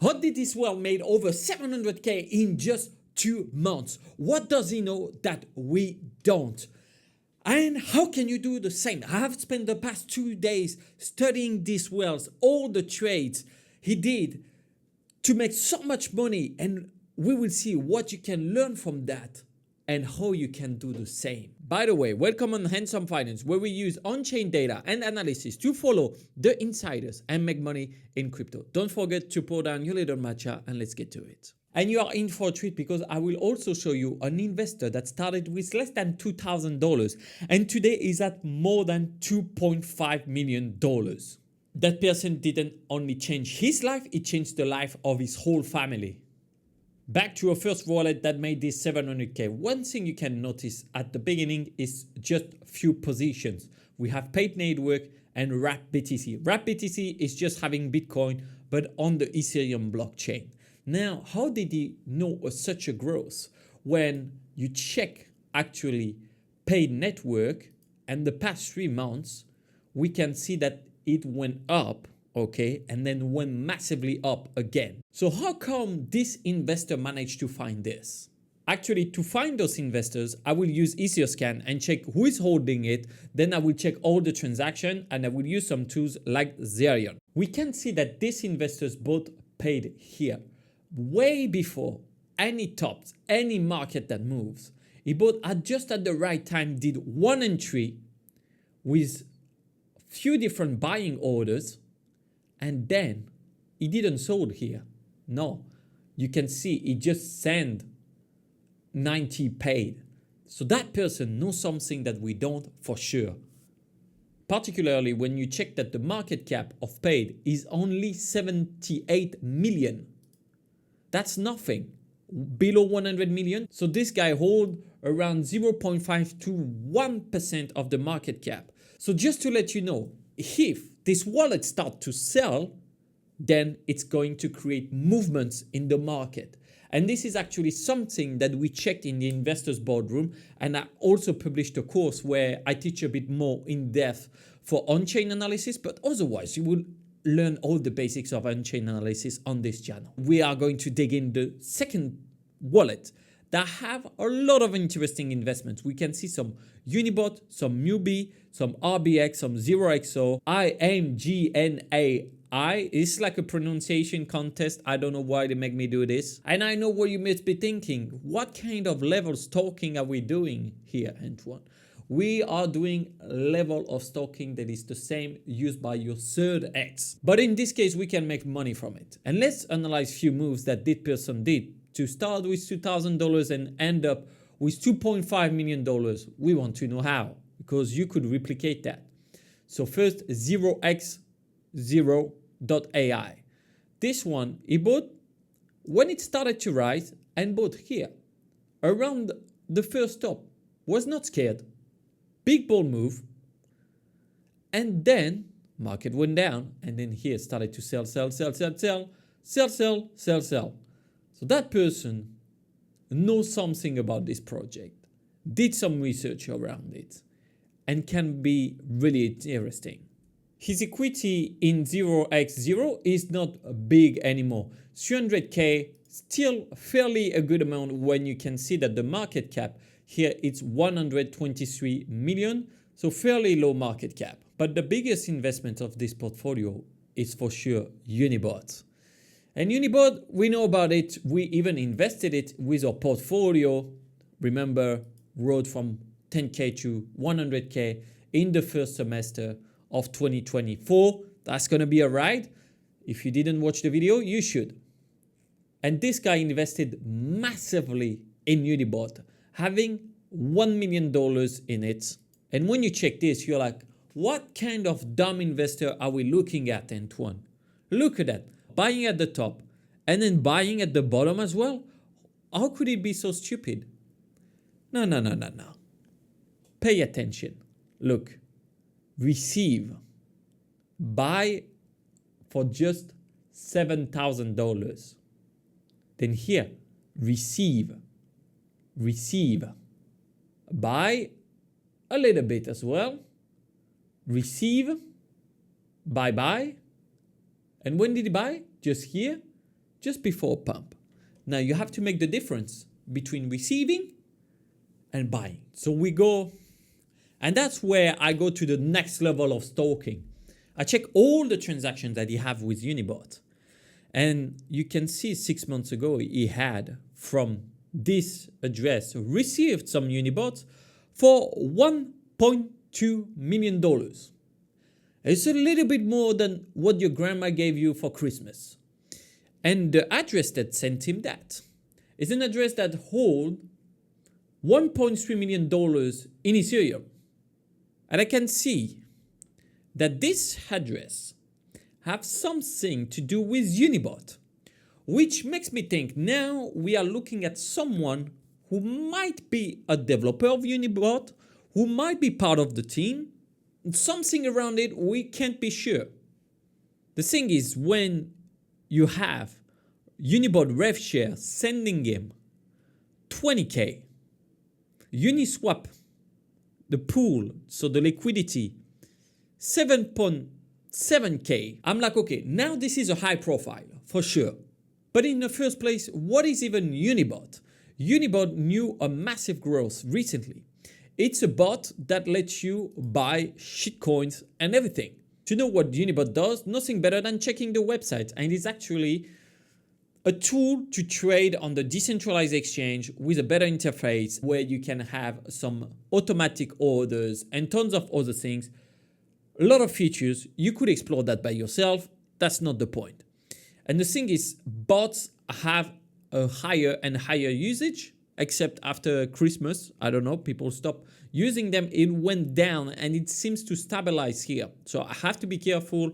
How did this well made over 700K in just 2 months? What does he know that we don't? And how can you do the same? I have spent the past 2 days studying these wells, all the trades he did to make so much money, and we will see what you can learn from that and how you can do the same. By the way, welcome on Handsome Finance, where we use on-chain data and analysis to follow the insiders and make money in crypto. Don't forget to pour down your little matcha and let's get to it. And you are in for a treat because I will also show you an investor that started with less than $2,000 and today is at more than $2.5 million. That person didn't only change his life, it changed the life of his whole family. Back to our first wallet that made this 700K. One thing you can notice at the beginning is just few positions. We have Paid Network and Wrap BTC. Wrap BTC is just having Bitcoin, but on the Ethereum blockchain. Now, how did he know such a growth? When you check actually Paid Network and the past 3 months, we can see that it went up, okay, and then went massively up again. So how come this investor managed to find this? Actually, to find those investors, I will use EtherScan and check who is holding it. Then I will check all the transaction and I will use some tools like Zerion. We can see that these investors both paid here way before any tops, any market that moves. He bought at just at the right time, did one entry with few different buying orders, and then he didn't sold here. No, you can see he just sent 90 paid. So that person knows something that we don't for sure. Particularly when you check that the market cap of paid is only 78 million. That's nothing. Below 100 million. So this guy hold around 0.5 to 1% of the market cap. So just to let you know, if this wallet starts to sell, then it's going to create movements in the market. And this is actually something that we checked in the investors boardroom. And I also published a course where I teach a bit more in depth for on-chain analysis, but otherwise you will learn all the basics of on-chain analysis on this channel. We are going to dig in the second wallet that have a lot of interesting investments. We can see some Unibot, some Mubi, some RBX, some 0XO, IMGNAI. It's like a pronunciation contest. I don't know why they make me do this. And I know what you must be thinking. What kind of level stalking are we doing here, Antoine? We are doing a level of stalking that is the same used by your third X. But in this case, we can make money from it. And let's analyze few moves that this person did to start with $2,000 and end up with $2.5 million. We want to know how, because you could replicate that. So first, 0x0.ai. This one, he bought when it started to rise and bought here around the first top. Was not scared. Big bull move. And then market went down and then here started to sell. So that person knows something about this project, did some research around it, and can be really interesting. His equity in 0x0 is not big anymore. 300K, still fairly a good amount when you can see that the market cap here it's 123 million, so fairly low market cap. But the biggest investment of this portfolio is for sure Unibot. And Unibot, we know about it. We even invested it with our portfolio. Remember, rode from 10K to 100K in the first semester of 2024. That's going to be a ride. If you didn't watch the video, you should. And this guy invested massively in Unibot, having $1 million in it. And when you check this, you're like, what kind of dumb investor are we looking at, Antoine? Look at that. Buying at the top and then buying at the bottom as well. How could it be so stupid? No. Pay attention. Look, receive, buy for just $7,000. Then here, receive, buy a little bit as well, receive, buy. And when did he buy? Just here, just before pump. Now you have to make the difference between receiving and buying. So we go, and that's where I go to the next level of stalking. I check all the transactions that he have with Unibot. And you can see 6 months ago, he had from this address received some Unibots for $1.2 million. It's a little bit more than what your grandma gave you for Christmas. And the address that sent him that is an address that holds $1.3 million in Ethereum. And I can see that this address have something to do with Unibot, which makes me think now we are looking at someone who might be a developer of Unibot, who might be part of the team, something around it, we can't be sure. The thing is, when you have Unibot RevShare sending him 20K, Uniswap, the pool, so the liquidity, 7.7K. I'm like, okay, now this is a high profile for sure. But in the first place, what is even Unibot? Unibot knew a massive growth recently. It's a bot that lets you buy shitcoins and everything. To know what Unibot does, nothing better than checking the website. And it's actually a tool to trade on the decentralized exchange with a better interface where you can have some automatic orders and tons of other things. A lot of features. You could explore that by yourself. That's not the point. And the thing is, bots have a higher and higher usage, except after Christmas. I don't know, people stopped using them. It went down and it seems to stabilize here. So I have to be careful.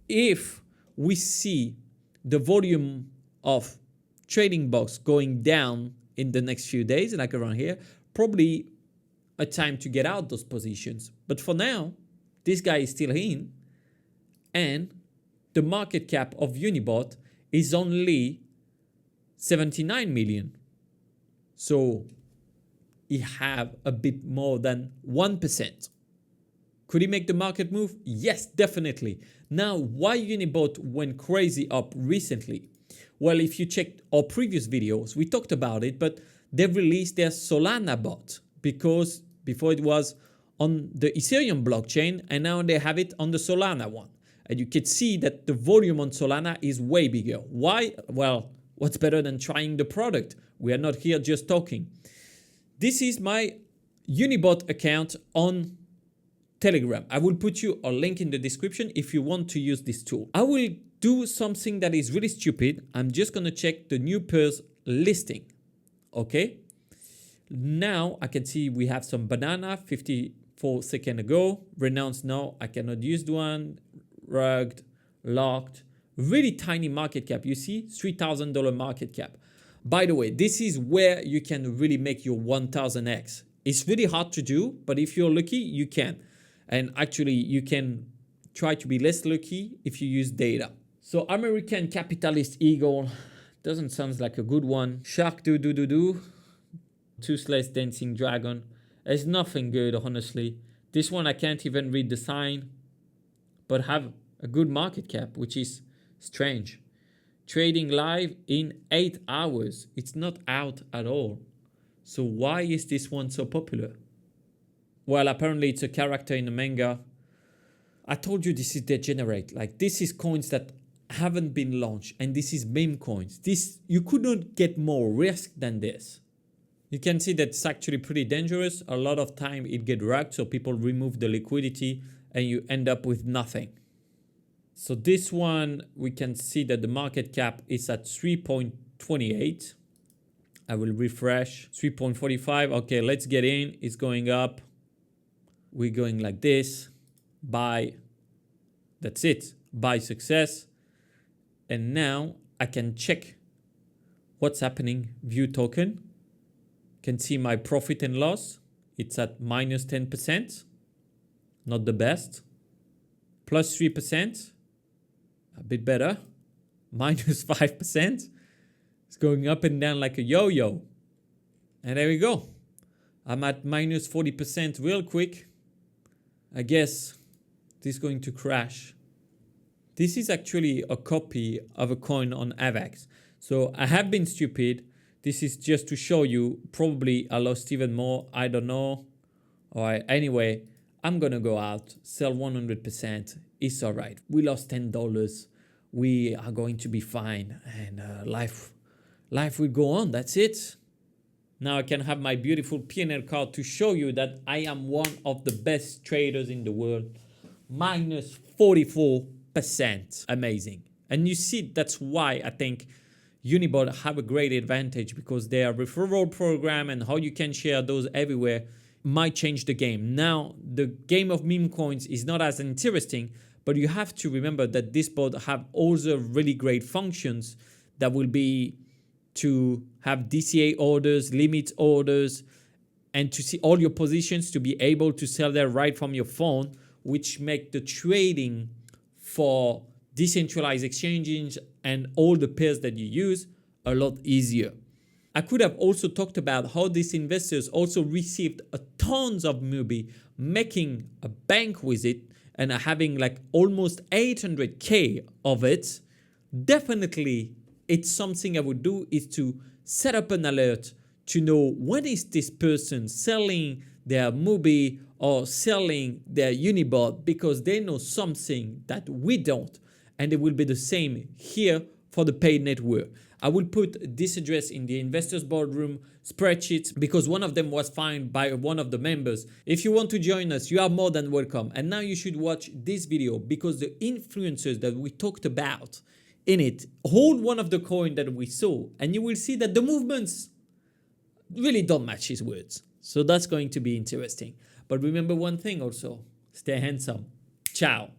If we see the volume of trading box going down in the next few days, like around here, probably a time to get out those positions. But for now, this guy is still in, and the market cap of Unibot is only 79 million. So he have a bit more than 1%. Could he make the market move? Yes, definitely. Now, why Unibot went crazy up recently? Well, if you checked our previous videos, we talked about it, but they've released their Solana bot, because before it was on the Ethereum blockchain, and now they have it on the Solana one. And you can see that the volume on Solana is way bigger. Why? Well, what's better than trying the product? We are not here just talking. This is my Unibot account on Telegram. I will put you a link in the description if you want to use this tool. I will do something that is really stupid. I'm just going to check the new pairs listing. Okay. Now I can see we have some banana 54 seconds ago. Renounced, no, I cannot use the one. Rugged, locked, really tiny market cap. You see, $3,000 market cap. By the way, this is where you can really make your 1000x. It's really hard to do, but if you're lucky, you can. And actually, you can try to be less lucky if you use data. So American Capitalist Eagle doesn't sound like a good one. Shark do. Toothless Dancing Dragon. There's nothing good, honestly. This one, I can't even read the sign, but have a good market cap, which is strange. Trading live in 8 hours. It's not out at all. So why is this one so popular? Well, apparently it's a character in the manga. I told you this is degenerate. Like, this is coins that haven't been launched, and this is meme coins. This, you could not get more risk than this. You can see that it's actually pretty dangerous. A lot of time it get rugged, so people remove the liquidity and you end up with nothing. So this one, we can see that the market cap is at 3.28. I will refresh. 3.45. Okay, let's get in. It's going up. We're going like this. Buy. That's it. Buy success. And now I can check what's happening. View token. Can see my profit and loss. It's at minus 10%. Not the best. Plus 3%. A bit better. Minus 5%. It's going up and down like a yo-yo. And there we go. I'm at minus 40% real quick. I guess this is going to crash. This is actually a copy of a coin on AVAX. So I have been stupid. This is just to show you. Probably I lost even more. I don't know. All right. Anyway, I'm going to go out, sell 100%. It's all right. We lost $10. We are going to be fine. And life will go on. That's it. Now I can have my beautiful P&L card to show you that I am one of the best traders in the world. Minus 44%. Amazing. And you see, that's why I think Unibot have a great advantage, because their referral program and how you can share those everywhere might change the game. Now, the game of meme coins is not as interesting, but you have to remember that this bot have also really great functions that will be to have DCA orders, limit orders, and to see all your positions, to be able to sell there right from your phone, which make the trading for decentralized exchanges and all the pairs that you use a lot easier. I could have also talked about how these investors also received a tons of MUBI, making a bank with it and having like almost 800K of it. Definitely, it's something I would do, is to set up an alert to know when is this person selling their MUBI or selling their Unibot, because they know something that we don't. And it will be the same here for the paid network. I will put this address in the investors boardroom spreadsheet, because one of them was found by one of the members. If you want to join us, you are more than welcome. And now you should watch this video, because the influencers that we talked about in it hold one of the coin that we saw, and you will see that the movements really don't match his words. So that's going to be interesting. But remember one thing also, stay handsome. Ciao.